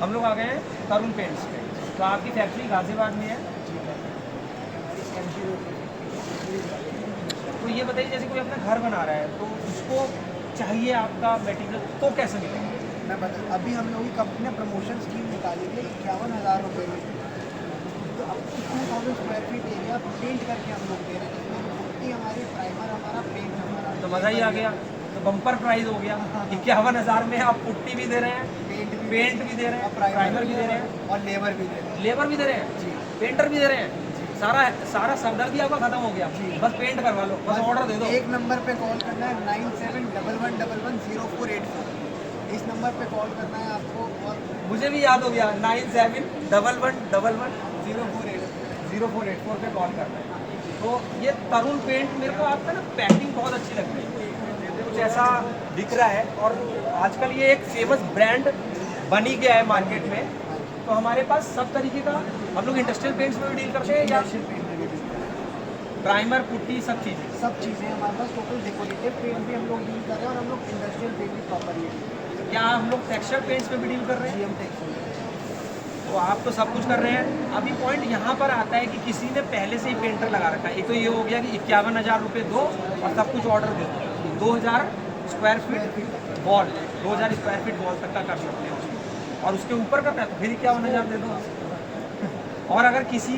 हम लोग आ गए हैं तरुण पेंट्स पे। तो आपकी फैक्ट्री गाजियाबाद में है। तो ये बताइए, जैसे कोई अपना घर बना रहा है तो उसको चाहिए आपका मटेरियल तो कैसे मिलेगा? मैं बता, अभी हम लोग की कंपनी ने प्रमोशन स्कीम निकाली है 51,000 रुपये में। तो अब 2,000 स्क्वायर फीट एरिया पेंट करके हम लोग दे रहे हैं, जिसमें पुट्टी हमारी, प्राइमर हमारा, पेंट हमारा। तो मज़ा ही आ गया। तो बम्पर प्राइस हो गया। 51,000 में आप पुट्टी भी दे रहे हैं, पेंट भी दे रहे हैं, प्राइमर भी दे रहे हैं और लेबर भी दे रहे हैं। लेबर भी दे रहे हैं जी, पेंटर भी दे रहे हैं। सारा सरदर्दी आपका खत्म हो गया। बस पेंट करवा लो, बस ऑर्डर दे दो। एक नंबर पे कॉल करना है 9711110484। इस नंबर पे कॉल करना है आपको। और मुझे भी याद हो गया, 9711110484 पे कॉल करना है। तो ये तरुण पेंट, मेरे को आपका ना पैकिंग बहुत अच्छी लग रही है, कुछ ऐसा दिख रहा है। और आजकल ये एक फेमस ब्रांड बनी गया है मार्केट में। तो हमारे पास सब तरीके का, हम लोग इंडस्ट्रियल पेंट्स में भी डील करते हैं या प्राइमर, पुट्टी, सब चीज़ें हमारे पास टोटल डेकोरेटिव पेंट भी हम लोग डील कर रहे हैं, और हम लोग इंडस्ट्रियल पेंट भी प्रॉपर यूज। क्या हम लोग टेक्सचर पेंट्स में भी डील कर रहे हैं? GM texture. तो आप तो सब कुछ कर रहे हैं। अभी पॉइंट यहाँ पर आता है कि किसी ने पहले से ही पेंटर लगा रखा है। एक तो ये हो गया कि 51,000 रुपये दो और सब कुछ ऑर्डर दे दो। 2,000 square feet wall, 2,000 square feet wall तक का कर सकते हो। और उसके ऊपर करना है तो फिर 51,000 दे दो। और अगर किसी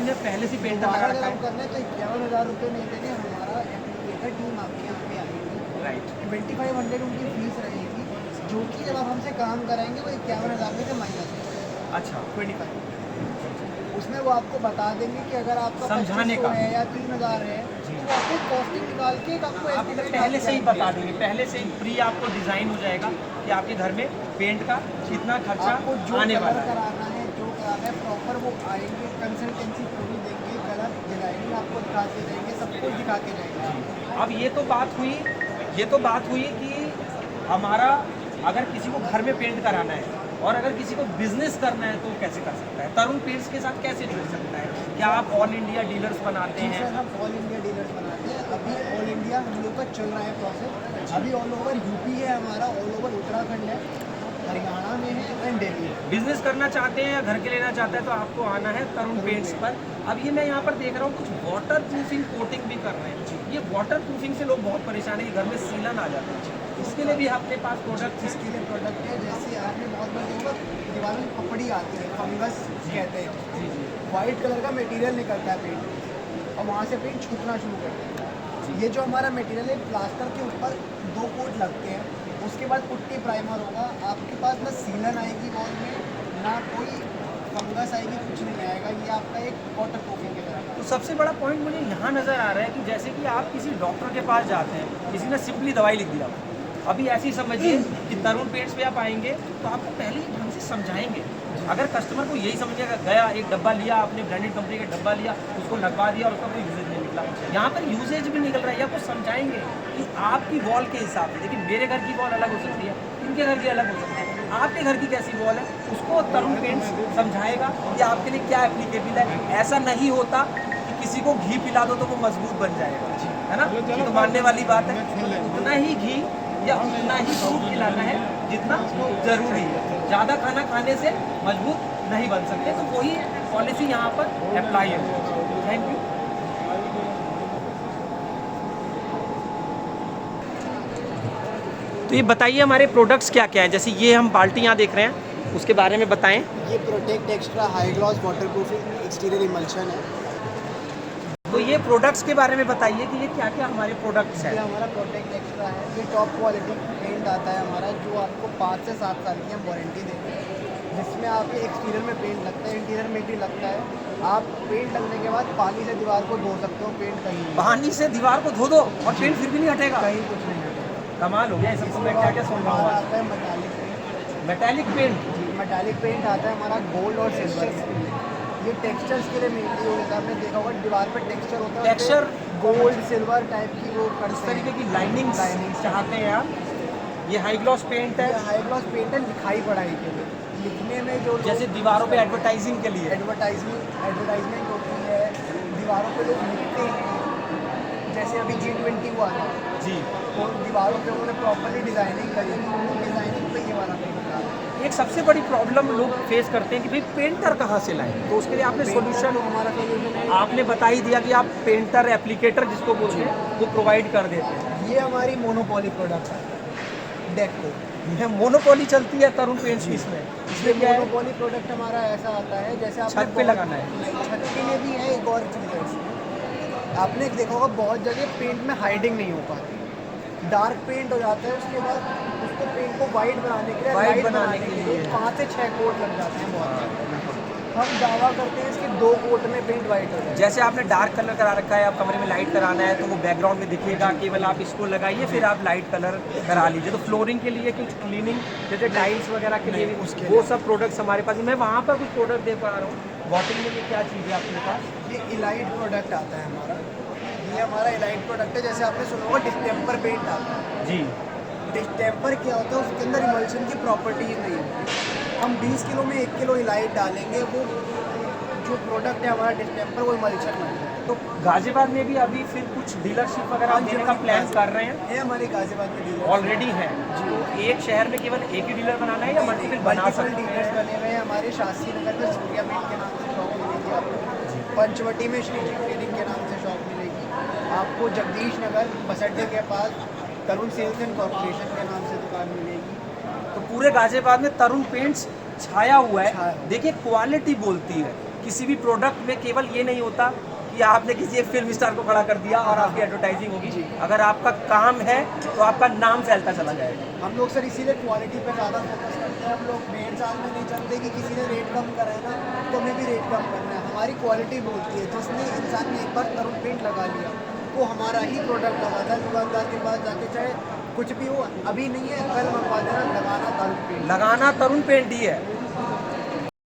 ने पहले से पेंटर लगा रखा है करना है तो 51,000 रुपये नहीं देंगे, हमारा एप्लीकेटर टीम आपके यहाँ पे आएगी। राइट। 2,500 उनकी फीस रहेगी, जो कि जब आप हमसे काम कराएंगे वो 51,000 में से माइनस है। अच्छा, 25 उसमें वो आपको बता देंगे कि अगर आपका समझाने का है या 3,000 है, तो वो आपको कॉस्टिंग निकाल के आपको आप estimate पहले से ही आपको बता देंगे, पहले से ही प्री आपको डिज़ाइन हो जाएगा कि आपके घर में पेंट का कितना खर्चा आपको जो आने वाला है। कराना है, जो कराना है प्रॉपर वो आएंगे, कंसल्टेंसी पूरी देंगे, कलर डिजाइनिंग आपको दिखा के जाएंगे, सब कुछ दिखा के जाएंगे। अब ये तो बात हुई कि हमारा अगर किसी को घर में पेंट कराना है और अगर किसी को बिजनेस करना है तो कैसे कर सकता है? तरुण पेंट्स के साथ कैसे जुड़ सकता है? क्या आप ऑल इंडिया डीलर्स बनाते हैं? सर, हम ऑल इंडिया डीलर्स बनाते हैं। अभी ऑल इंडिया हम लोग का चल रहा है प्रोसेस। अभी ऑल ओवर यूपी है हमारा, ऑल ओवर उत्तराखंड है, हरियाणा में है एंड दिल्ली है। बिजनेस करना चाहते हैं या घर के लेना चाहते हैं तो आपको आना है तरुण पेंट्स पर। अब ये मैं यहाँ पर देख रहा हूँ कुछ वाटर प्रूफिंग कोटिंग भी कर रहे हैं। ये वाटर प्रूफिंग से लोग बहुत परेशान है कि घर में सीलन आ जाता है। इसके लिए भी अपने पास प्रोडक्ट इसके लिए प्रोडक्ट है, जैसे आपने बहुत बार देखा दीवार में पपड़ी आती है, फंगस कहते हैं, वाइट कलर का मटेरियल निकलता है पेंट और वहाँ से पेंट छूटना शुरू करता है। ये जो हमारा मटेरियल है, प्लास्टर के ऊपर 2 कोट लगते हैं, उसके बाद पुट्टी प्राइमर होगा। आपके पास ना सीलन आएगी वॉल में, ना कोई फंगस आएगी, कुछ नहीं आएगा। ये आपका एक वाटर प्रूफिंग के तरह। तो सबसे बड़ा पॉइंट मुझे यहाँ नज़र आ रहा है कि जैसे कि आप किसी डॉक्टर के पास जाते हैं, किसी ने सिंपली दवाई लिख दिया, अभी ऐसे ही समझिए कि तरुण पेंट्स पे आप आएंगे तो आपको पहले ही ढंग से समझाएंगे। अगर कस्टमर को यही समझिएगा, गया एक डब्बा लिया, आपने ब्रांडेड कंपनी का डब्बा लिया, उसको लगवा दिया और उसका कोई यूजेज नहीं निकला, यहाँ पर यूजेज भी निकल रहा है। आपको समझाएंगे कि आपकी वॉल के हिसाब से, देखिए मेरे घर की वॉल अलग हो सकती है, इनके घर की अलग हो सकती है, आपके घर की कैसी वॉल है उसको तरुण पेंट्स समझाएगा कि आपके लिए क्या एप्लीकेबल है। ऐसा नहीं होता कि किसी को घी पिला दो तो वो मजबूत बन जाएगा, है ना? ये तो मानने वाली बात है। उतना ही घी या उतना ही दूध खिलाना है जितना जरूरी है। ज़्यादा खाना खाने से मजबूत नहीं बन सकते। तो वही पॉलिसी यहाँ पर अप्लाई है। Thank you. तो ये बताइए हमारे प्रोडक्ट्स क्या क्या हैं? जैसे ये हम बाल्टियाँ देख रहे हैं, उसके बारे में बताएं। ये protect extra high gloss water proofing exterior emulsion है। तो ये प्रोडक्ट्स के बारे में बताइए कि ये क्या क्या हमारे प्रोडक्ट्स ये हैं। हमारा प्रोटेक्ट एक्स्ट्रा है, ये टॉप क्वालिटी पेंट आता है हमारा, जो आपको 5 से 7 साल की हम वारंटी देते हैं, जिसमें आपके एक्सटीरियर में पेंट लगता है, इंटीरियर में भी लगता है। आप पेंट लगने के बाद पानी से दीवार को धो सकते हो, पेंट कहीं नहीं, पानी से दीवार को धो दो और पेंट फिर भी नहीं हटेगा। कहीं कुछ नहीं है। कमाल हो गया। ये सब तो मैं क्या क्या सुन रहा हूँ। आता है metallic paint. Metallic paint, metallic paint आता है हमारा गोल्ड और सिल्वर। ये टेक्सचर्स के लिए मेनली होता है, आपने देखा होगा दीवार पे टेक्सचर होता है, टेक्सचर गोल्ड सिल्वर टाइप की वो इस करते तरीके हैं। की लाइनिंग चाहते हैं आप। ये हाई ग्लॉस पेंट है, ये हाई ग्लॉस पेंट है लिखाई पढ़ाई के लिए, लिखने में जो जैसे दीवारों पे एडवर्टाइजिंग के लिए। एडवर्टाइजमेंट होती है, दीवारों पे लोग लिखते हैं। जैसे अभी G20 हुआ था, जी। तो दीवारों पे उन्होंने प्रॉपर्ली डिजाइनिंग करी, डिजाइनिंग पे ये वाला पेंट था। एक सबसे बड़ी प्रॉब्लम लोग फेस करते हैं कि भाई पेंटर कहाँ से लाएं, तो उसके लिए आपने सोल्यूशन, हमारा सोल्यूशन है, आपने बता ही दिया कि आप पेंटर एप्लीकेटर जिसको बोलते हैं वो प्रोवाइड कर देते हैं। ये हमारी मोनोपोली प्रोडक्ट है डेको। ये मोनोपोली चलती है तरुण पेंट्स की इसमें, ये इसमें क्या है, मोनोपोली प्रोडक्ट हमारा ऐसा आता है जैसे आपने छत पे लगाना है। छत के लिए भी है। एक और चीज़ है इसमें, आपने देखा होगा बहुत जगह पेंट में हाइडिंग नहीं हो पाती, डार्क पेंट हो जाता है, उसके बाद उसको पेंट को वाइट बनाने के लिए, White लाइट बनाने बनाने के के लिए लिए। 5 से 6 कोट लग जाते हैं बहुत। हम दावा करते हैं इसके 2 कोट में पेंट वाइट हो जाए। जैसे आपने डार्क कलर करा रखा है, आप कमरे में लाइट कराना है तो वो बैकग्राउंड में दिखेगा, केवल आप इसको लगाइए फिर आप लाइट कलर करा लीजिए। तो फ्लोरिंग के लिए कुछ क्लीनिंग जैसे टाइल्स वगैरह के लिए भी उसके वो लिए। सब प्रोडक्ट्स हमारे पास, मैं वहाँ पर कुछ प्रोडक्ट दे पा रहा हूँ। बॉटल में ये क्या चीज़ है आपके पास? ये इलाइट प्रोडक्ट आता है हमारा, ये हमारा इलाइट प्रोडक्ट है। जैसे आपने सुना होगा डिस्टेम्पर पेंट आता है। जी डिस्टेम्पर क्या होता है, उसके अंदर इमल्शन की प्रॉपर्टीज नहीं होती। हम 20 किलो में 1 किलो इलाइट डालेंगे, वो जो प्रोडक्ट है हमारा डिस्टेम्पर वो इमल्शन बन जाए। तो गाजियाबाद में भी अभी फिर कुछ डीलरशिप वगैरह देने का प्लान कर रहे हैं? है हमारे गाजियाबाद में डीलर ऑलरेडी है। तो एक शहर में केवल एक ही डीलर बनाना है या मल्टीपल बना सकते डीलर्स हैं? बने हुए हैं। हमारे शास्त्री नगर में सूर्या पेंट के नाम से शॉप मिलेगी आपको, पंचवटी में श्री ट्रेडिंग के नाम से शॉप मिलेगी आपको, जगदीश नगर बस अड्डे के पास तरुण सेल्स एंड कॉर्पोरेशन के नाम से दुकान मिलेगी। तो पूरे गाजियाबाद में तरुण पेंट्स छाया हुआ छाया है। हुआ। देखिए क्वालिटी बोलती है, किसी भी प्रोडक्ट में केवल ये नहीं होता कि आपने किसी एक फिल्म स्टार को खड़ा कर दिया और आपकी एडवर्टाइजिंग होगी। जी। अगर आपका काम है तो आपका नाम फैलता चला जाएगा। हम लोग सर इसीलिए क्वालिटी पे ज़्यादा फोकस करते हैं। हम लोग 1.5 साल में नहीं चलते कि किसी ने रेट कम करा है ना तो हमें भी रेट कम करना है। हमारी क्वालिटी बोलती है। जिसने इंसान ने एक बार तरुण पेंट लगा लिया वो हमारा ही प्रोडक्ट लगाता है। दुकानदार के पास जाके चाहे कुछ भी हो, अभी नहीं है कल मंगवा देना, लगाना तरुण पेंट। लगाना तरुण पेंट ही है।